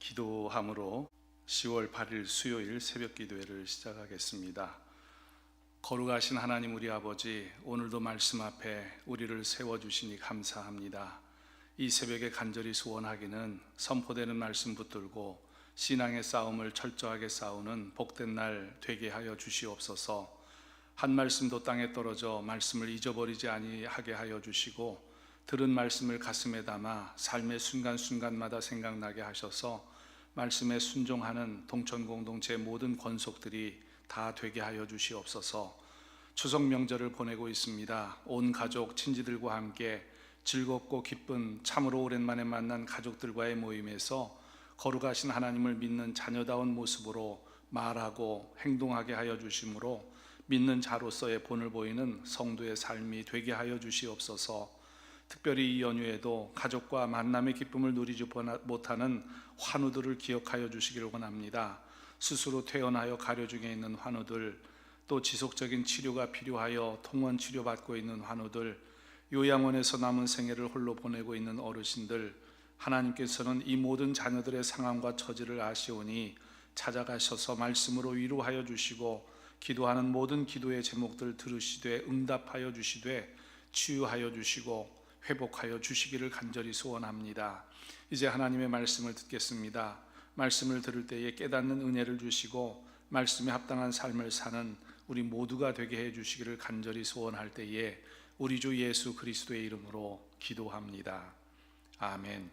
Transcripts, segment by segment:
기도함으로 10월 8일 수요일 새벽 기도회를 시작하겠습니다. 거룩하신 하나님 우리 아버지, 오늘도 말씀 앞에 우리를 세워주시니 감사합니다. 이 새벽에 간절히 소원하기는 선포되는 말씀 붙들고 신앙의 싸움을 철저하게 싸우는 복된 날 되게 하여 주시옵소서. 한 말씀도 땅에 떨어져 말씀을 잊어버리지 아니하게 하여 주시고, 들은 말씀을 가슴에 담아 삶의 순간순간마다 생각나게 하셔서 말씀에 순종하는 동천공동체 모든 권속들이 다 되게 하여 주시옵소서. 추석 명절을 보내고 있습니다. 온 가족 친지들과 함께 즐겁고 기쁜, 참으로 오랜만에 만난 가족들과의 모임에서 거룩하신 하나님을 믿는 자녀다운 모습으로 말하고 행동하게 하여 주심으로 믿는 자로서의 본을 보이는 성도의 삶이 되게 하여 주시옵소서. 특별히 이 연휴에도 가족과 만남의 기쁨을 누리지 못하는 환우들을 기억하여 주시기를 원합니다. 스스로 퇴원하여 가려 중에 있는 환우들, 또 지속적인 치료가 필요하여 통원 치료받고 있는 환우들, 요양원에서 남은 생애를 홀로 보내고 있는 어르신들, 하나님께서는 이 모든 자녀들의 상황과 처지를 아시오니 찾아가셔서 말씀으로 위로하여 주시고, 기도하는 모든 기도의 제목들 들으시되 응답하여 주시되 치유하여 주시고 회복하여 주시기를 간절히 소원합니다. 이제 하나님의 말씀을 듣겠습니다. 말씀을 들을 때에 깨닫는 은혜를 주시고 말씀에 합당한 삶을 사는 우리 모두가 되게 해 주시기를 간절히 소원할 때에 우리 주 예수 그리스도의 이름으로 기도합니다. 아멘.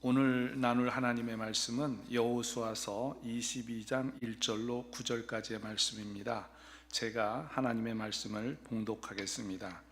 오늘 나눌 하나님의 말씀은 여호수아서 22장 1절로 9절까지의 말씀입니다. 제가 하나님의 말씀을 봉독하겠습니다.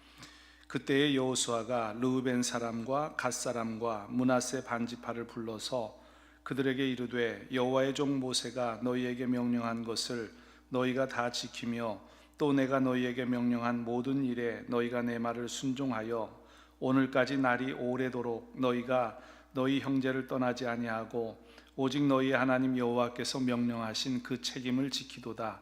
그때의 여호수아가 르우벤 사람과 갓 사람과 므낫세 반지파를 불러서 그들에게 이르되, 여호와의 종 모세가 너희에게 명령한 것을 너희가 다 지키며 또 내가 너희에게 명령한 모든 일에 너희가 내 말을 순종하여 오늘까지 날이 오래도록 너희가 너희 형제를 떠나지 아니하고 오직 너희의 하나님 여호와께서 명령하신 그 책임을 지키도다.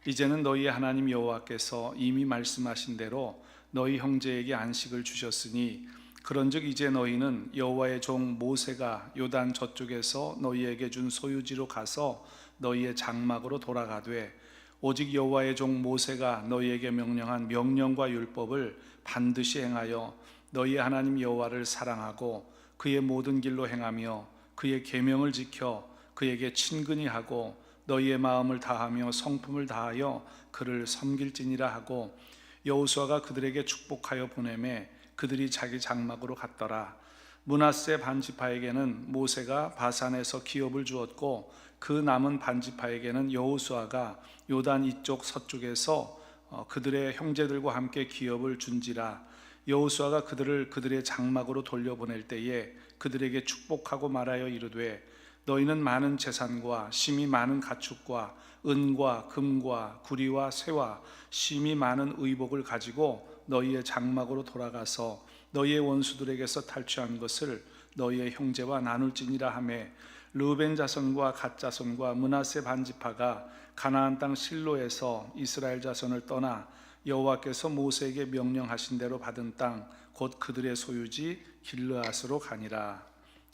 이제는 너희의 하나님 여호와께서 이미 말씀하신 대로 너희 형제에게 안식을 주셨으니 그런즉 이제 너희는 여호와의 종 모세가 요단 저쪽에서 너희에게 준 소유지로 가서 너희의 장막으로 돌아가되, 오직 여호와의 종 모세가 너희에게 명령한 명령과 율법을 반드시 행하여 너희의 하나님 여호와를 사랑하고 그의 모든 길로 행하며 그의 계명을 지켜 그에게 친근히 하고 너희의 마음을 다하며 성품을 다하여 그를 섬길지니라 하고 여호수아가 그들에게 축복하여 보내매 그들이 자기 장막으로 갔더라. 므낫세 반지파에게는 모세가 바산에서 기업을 주었고 그 남은 반지파에게는 여호수아가 요단 이쪽 서쪽에서 그들의 형제들과 함께 기업을 준지라. 여호수아가 그들을 그들의 장막으로 돌려보낼 때에 그들에게 축복하고 말하여 이르되 너희는 많은 재산과 심히 많은 가축과 은과 금과 구리와 쇠와 심히 많은 의복을 가지고 너희의 장막으로 돌아가서 너희의 원수들에게서 탈취한 것을 너희의 형제와 나눌지니라 하매 르우벤 자손과 갓 자손과 므낫세 반지파가 가나안 땅 실로에서 이스라엘 자손을 떠나 여호와께서 모세에게 명령하신 대로 받은 땅 곧 그들의 소유지 길르앗으로 가니라.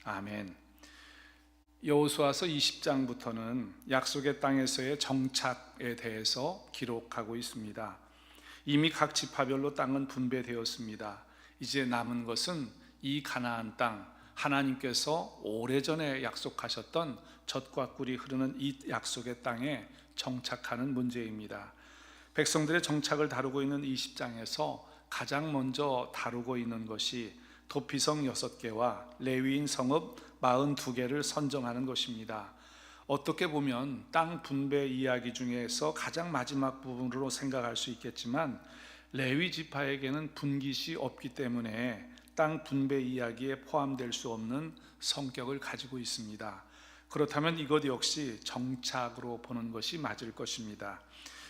아멘. 여호수아서 20장부터는 약속의 땅에서의 정착에 대해서 기록하고 있습니다. 이미 각 지파별로 땅은 분배되었습니다. 이제 남은 것은 이 가나안 땅, 하나님께서 오래전에 약속하셨던 젖과 꿀이 흐르는 이 약속의 땅에 정착하는 문제입니다. 백성들의 정착을 다루고 있는 20장에서 가장 먼저 다루고 있는 것이 도피성 6개와 레위인 성읍 42개를 선정하는 것입니다. 어떻게 보면 땅 분배 이야기 중에서 가장 마지막 부분으로 생각할 수 있겠지만 레위 지파에게는 분깃이 없기 때문에 땅 분배 이야기에 포함될 수 없는 성격을 가지고 있습니다. 그렇다면 이것 역시 정착으로 보는 것이 맞을 것입니다.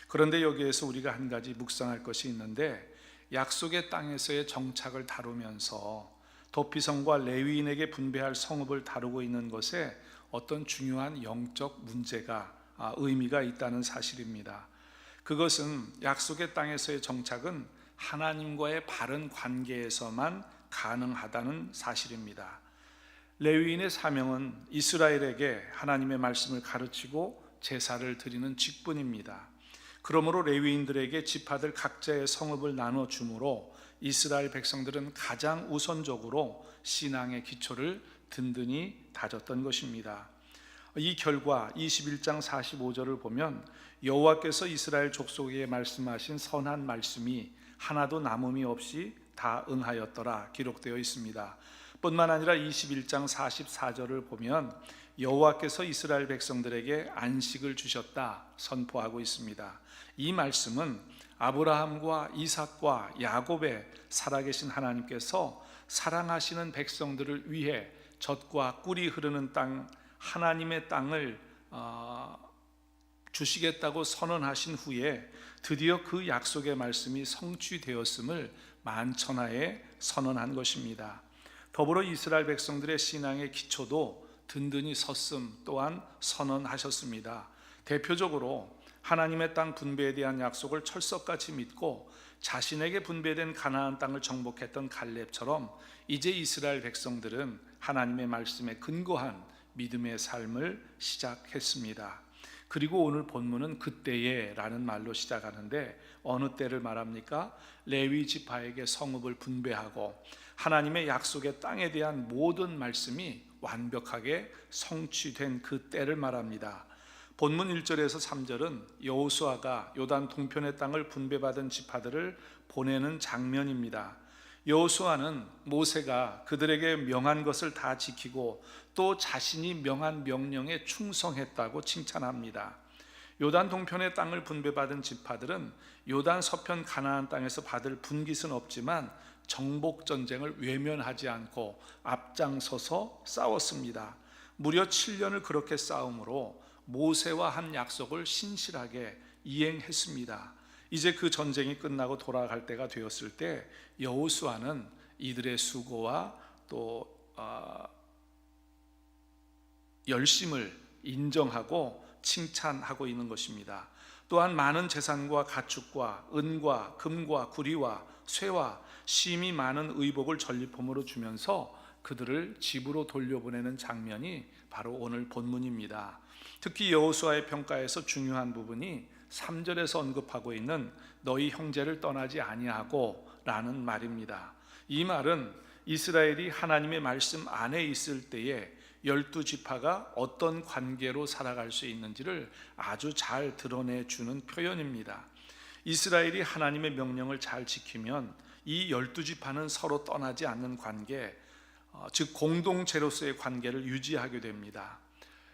그런데 여기에서 우리가 한 가지 묵상할 것이 있는데 약속의 땅에서의 정착을 다루면서 도피성과 레위인에게 분배할 성읍을 다루고 있는 것에 어떤 중요한 영적 문제가 의미가 있다는 사실입니다. 그것은 약속의 땅에서의 정착은 하나님과의 바른 관계에서만 가능하다는 사실입니다. 레위인의 사명은 이스라엘에게 하나님의 말씀을 가르치고 제사를 드리는 직분입니다. 그러므로 레위인들에게 지파들 각자의 성읍을 나눠 주므로 이스라엘 백성들은 가장 우선적으로 신앙의 기초를 든든히 다졌던 것입니다. 이 결과 21장 45절을 보면 여호와께서 이스라엘 족속에게 말씀하신 선한 말씀이 하나도 남음이 없이 다 응하였더라 기록되어 있습니다. 뿐만 아니라 21장 44절을 보면 여호와께서 이스라엘 백성들에게 안식을 주셨다 선포하고 있습니다. 이 말씀은 아브라함과 이삭과 야곱의 살아계신 하나님께서 사랑하시는 백성들을 위해 젖과 꿀이 흐르는 땅 하나님의 땅을 주시겠다고 선언하신 후에 드디어 그 약속의 말씀이 성취되었음을 만천하에 선언한 것입니다. 더불어 이스라엘 백성들의 신앙의 기초도 든든히 섰음 또한 선언하셨습니다. 대표적으로 하나님의 땅 분배에 대한 약속을 철석같이 믿고 자신에게 분배된 가나안 땅을 정복했던 갈렙처럼 이제 이스라엘 백성들은 하나님의 말씀에 근거한 믿음의 삶을 시작했습니다. 그리고 오늘 본문은 그때에 라는 말로 시작하는데 어느 때를 말합니까? 레위 지파에게 성읍을 분배하고 하나님의 약속의 땅에 대한 모든 말씀이 완벽하게 성취된 그 때를 말합니다. 본문 1절에서 3절은 여호수아가 요단 동편의 땅을 분배받은 지파들을 보내는 장면입니다. 여호수아는 모세가 그들에게 명한 것을 다 지키고 또 자신이 명한 명령에 충성했다고 칭찬합니다. 요단 동편의 땅을 분배받은 지파들은 요단 서편 가나안 땅에서 받을 분깃은 없지만 정복 전쟁을 외면하지 않고 앞장서서 싸웠습니다. 무려 7년을 그렇게 싸움으로 모세와 한 약속을 신실하게 이행했습니다. 이제 그 전쟁이 끝나고 돌아갈 때가 되었을 때 여호수아는 이들의 수고와 또 열심을 인정하고 칭찬하고 있는 것입니다. 또한 많은 재산과 가축과 은과 금과 구리와 쇠와 심히 많은 의복을 전리품으로 주면서 그들을 집으로 돌려보내는 장면이 바로 오늘 본문입니다. 특히 여호수아의 평가에서 중요한 부분이 3절에서 언급하고 있는 너희 형제를 떠나지 아니하고 라는 말입니다. 이 말은 이스라엘이 하나님의 말씀 안에 있을 때에 12지파가 어떤 관계로 살아갈 수 있는지를 아주 잘 드러내주는 표현입니다. 이스라엘이 하나님의 명령을 잘 지키면 이 12지파는 서로 떠나지 않는 관계, 즉 공동체로서의 관계를 유지하게 됩니다.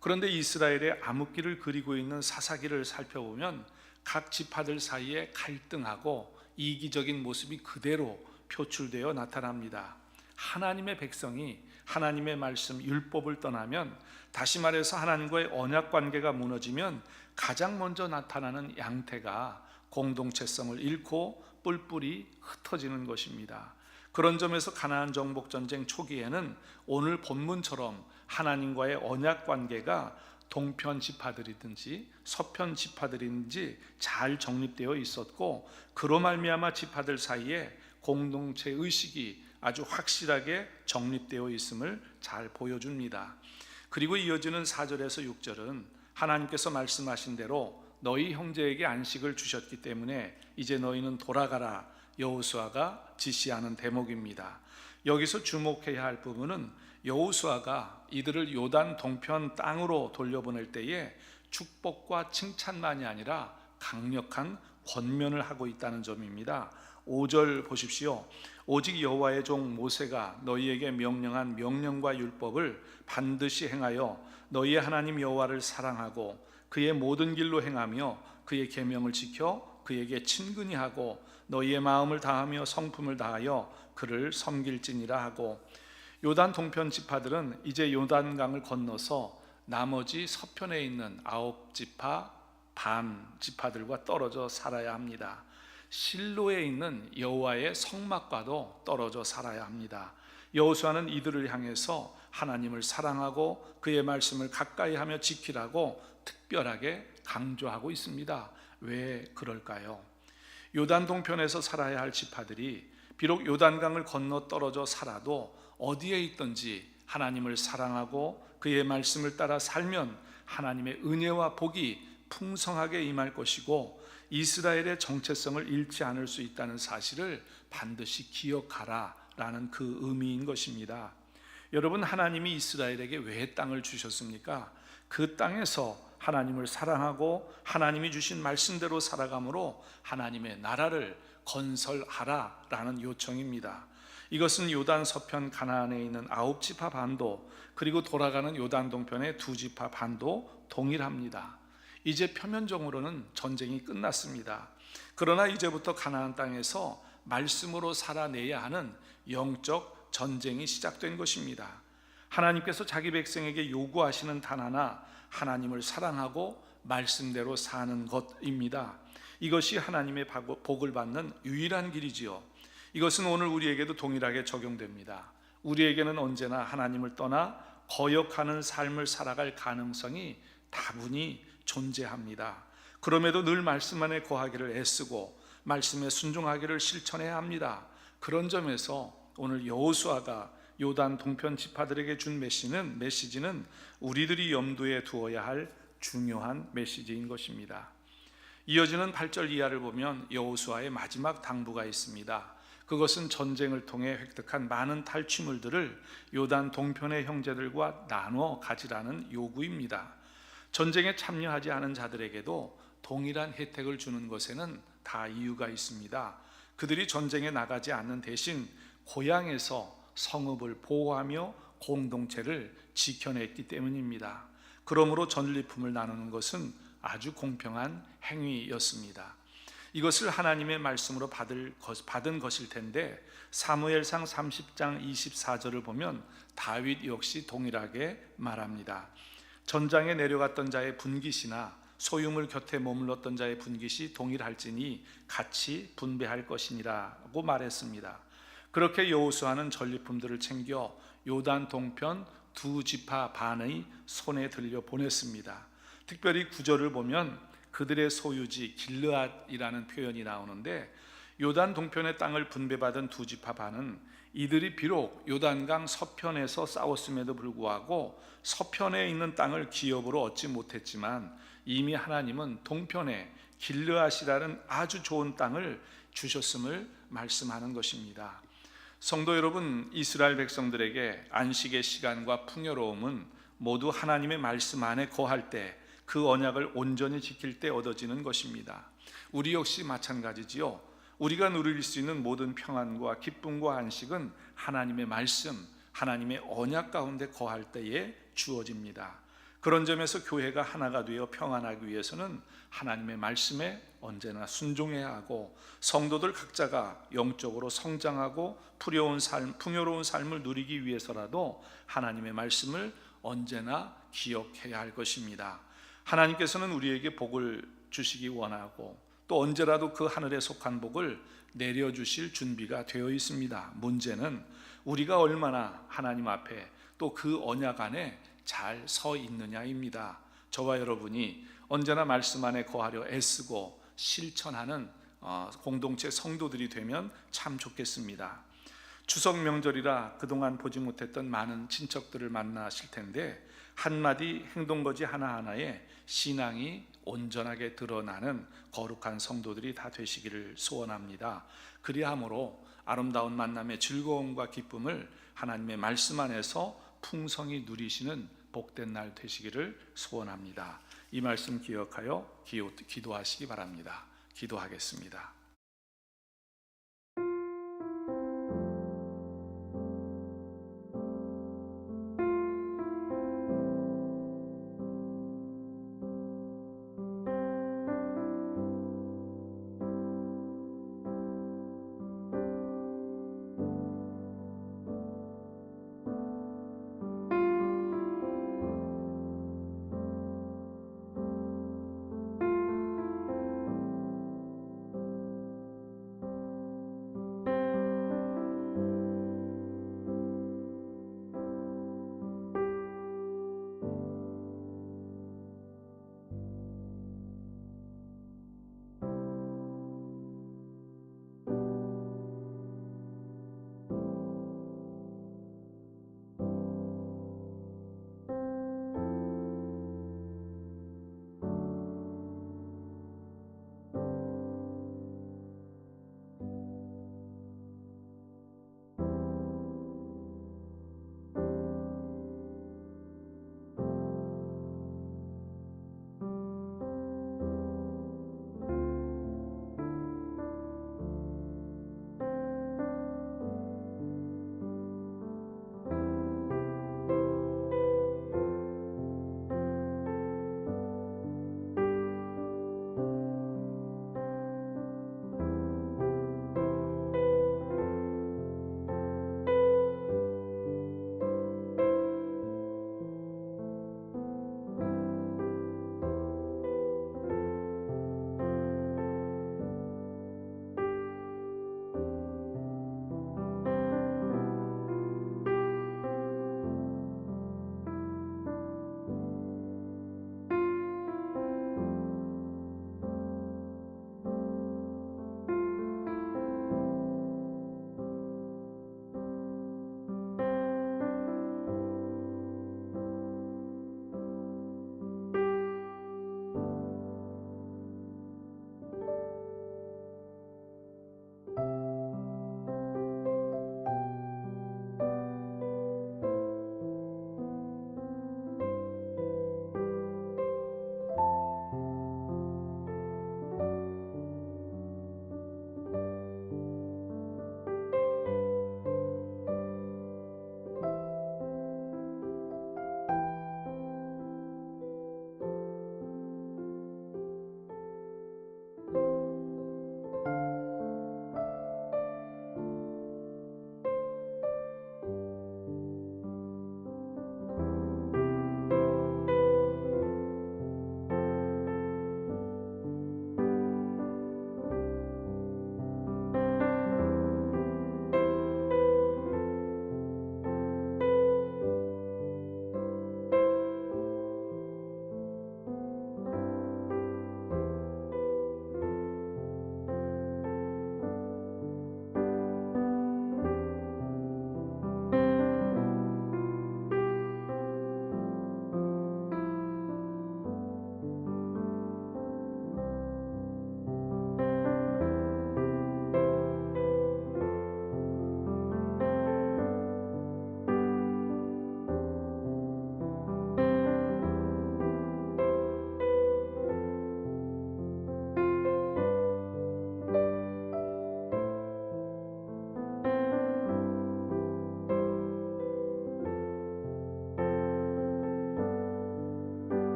그런데 이스라엘의 암흑기를 그리고 있는 사사기를 살펴보면 각 지파들 사이에 갈등하고 이기적인 모습이 그대로 표출되어 나타납니다. 하나님의 백성이 하나님의 말씀 율법을 떠나면, 다시 말해서 하나님과의 언약 관계가 무너지면 가장 먼저 나타나는 양태가 공동체성을 잃고 뿔뿔이 흩어지는 것입니다. 그런 점에서 가나안 정복 전쟁 초기에는 오늘 본문처럼 하나님과의 언약 관계가 동편 지파들이든지 서편 지파들이든지 잘 정립되어 있었고, 그로 말미암아 지파들 사이에 공동체 의식이 아주 확실하게 정립되어 있음을 잘 보여줍니다. 그리고 이어지는 4절에서 6절은 하나님께서 말씀하신 대로 너희 형제에게 안식을 주셨기 때문에 이제 너희는 돌아가라, 여호수아가 지시하는 대목입니다. 여기서 주목해야 할 부분은 여호수아가 이들을 요단 동편 땅으로 돌려보낼 때에 축복과 칭찬만이 아니라 강력한 권면을 하고 있다는 점입니다. 5절 보십시오. 오직 여호와의 종 모세가 너희에게 명령한 명령과 율법을 반드시 행하여 너희의 하나님 여호와를 사랑하고 그의 모든 길로 행하며 그의 계명을 지켜 그에게 친근히 하고 너희의 마음을 다하며 성품을 다하여 그를 섬길지니라 하고, 요단 동편 지파들은 이제 요단강을 건너서 나머지 서편에 있는 9지파 반 지파들과 떨어져 살아야 합니다. 실로에 있는 여호와의 성막과도 떨어져 살아야 합니다. 여호수아는 이들을 향해서 하나님을 사랑하고 그의 말씀을 가까이 하며 지키라고 특별하게 강조하고 있습니다. 왜 그럴까요? 요단 동편에서 살아야 할 지파들이 비록 요단강을 건너 떨어져 살아도 어디에 있든지 하나님을 사랑하고 그의 말씀을 따라 살면 하나님의 은혜와 복이 풍성하게 임할 것이고, 이스라엘의 정체성을 잃지 않을 수 있다는 사실을 반드시 기억하라 라는 그 의미인 것입니다. 여러분, 하나님이 이스라엘에게 왜 땅을 주셨습니까? 그 땅에서 하나님을 사랑하고 하나님이 주신 말씀대로 살아감으로 하나님의 나라를 건설하라 라는 요청입니다. 이것은 요단 서편 가나안에 있는 9지파 반도, 그리고 돌아가는 요단 동편의 2지파 반도 동일합니다. 이제 표면적으로는 전쟁이 끝났습니다. 그러나 이제부터 가나안 땅에서 말씀으로 살아내야 하는 영적 전쟁이 시작된 것입니다. 하나님께서 자기 백성에게 요구하시는 단 하나, 하나님을 사랑하고 말씀대로 사는 것입니다. 이것이 하나님의 복을 받는 유일한 길이지요. 이것은 오늘 우리에게도 동일하게 적용됩니다. 우리에게는 언제나 하나님을 떠나 거역하는 삶을 살아갈 가능성이 다분히 존재합니다. 그럼에도 늘 말씀 안에 거하기를 애쓰고 말씀에 순종하기를 실천해야 합니다. 그런 점에서 오늘 여호수아가 요단 동편 지파들에게 준 메시지는 우리들이 염두에 두어야 할 중요한 메시지인 것입니다. 이어지는 8절 이하를 보면 여호수아의 마지막 당부가 있습니다. 그것은 전쟁을 통해 획득한 많은 탈취물들을 요단 동편의 형제들과 나눠 가지라는 요구입니다. 전쟁에 참여하지 않은 자들에게도 동일한 혜택을 주는 것에는 다 이유가 있습니다. 그들이 전쟁에 나가지 않는 대신 고향에서 성읍을 보호하며 공동체를 지켜냈기 때문입니다. 그러므로 전리품을 나누는 것은 아주 공평한 행위였습니다. 이것을 하나님의 말씀으로 받은 것일 텐데, 사무엘상 30장 24절을 보면 다윗 역시 동일하게 말합니다. 전장에 내려갔던 자의 분깃이나 소유물 곁에 머물렀던 자의 분깃이 동일할지니 같이 분배할 것이니라고 말했습니다. 그렇게 여호수아는 전리품들을 챙겨 요단 동편 2지파 반의 손에 들려 보냈습니다. 특별히 9절을 보면 그들의 소유지 길르앗이라는 표현이 나오는데, 요단 동편의 땅을 분배받은 2지파 반은 이들이 비록 요단강 서편에서 싸웠음에도 불구하고 서편에 있는 땅을 기업으로 얻지 못했지만 이미 하나님은 동편에 길르앗이라는 아주 좋은 땅을 주셨음을 말씀하는 것입니다. 성도 여러분, 이스라엘 백성들에게 안식의 시간과 풍요로움은 모두 하나님의 말씀 안에 거할 때, 그 언약을 온전히 지킬 때 얻어지는 것입니다. 우리 역시 마찬가지지요. 우리가 누릴 수 있는 모든 평안과 기쁨과 안식은 하나님의 말씀, 하나님의 언약 가운데 거할 때에 주어집니다. 그런 점에서 교회가 하나가 되어 평안하기 위해서는 하나님의 말씀에 언제나 순종해야 하고, 성도들 각자가 영적으로 성장하고 풍요로운 삶을 누리기 위해서라도 하나님의 말씀을 언제나 기억해야 할 것입니다. 하나님께서는 우리에게 복을 주시기 원하고, 또 언제라도 그 하늘에 속한 복을 내려주실 준비가 되어 있습니다. 문제는 우리가 얼마나 하나님 앞에 또 그 언약 안에 잘 서 있느냐입니다. 저와 여러분이 언제나 말씀 안에 거하려 애쓰고 실천하는 공동체 성도들이 되면 참 좋겠습니다. 추석 명절이라 그동안 보지 못했던 많은 친척들을 만나실 텐데, 한마디 행동거지 하나하나에 신앙이 온전하게 드러나는 거룩한 성도들이 다 되시기를 소원합니다. 그리함으로 아름다운 만남의 즐거움과 기쁨을 하나님의 말씀 안에서 풍성히 누리시는 복된 날 되시기를 소원합니다. 이 말씀 기억하여 기도하시기 바랍니다. 기도하겠습니다.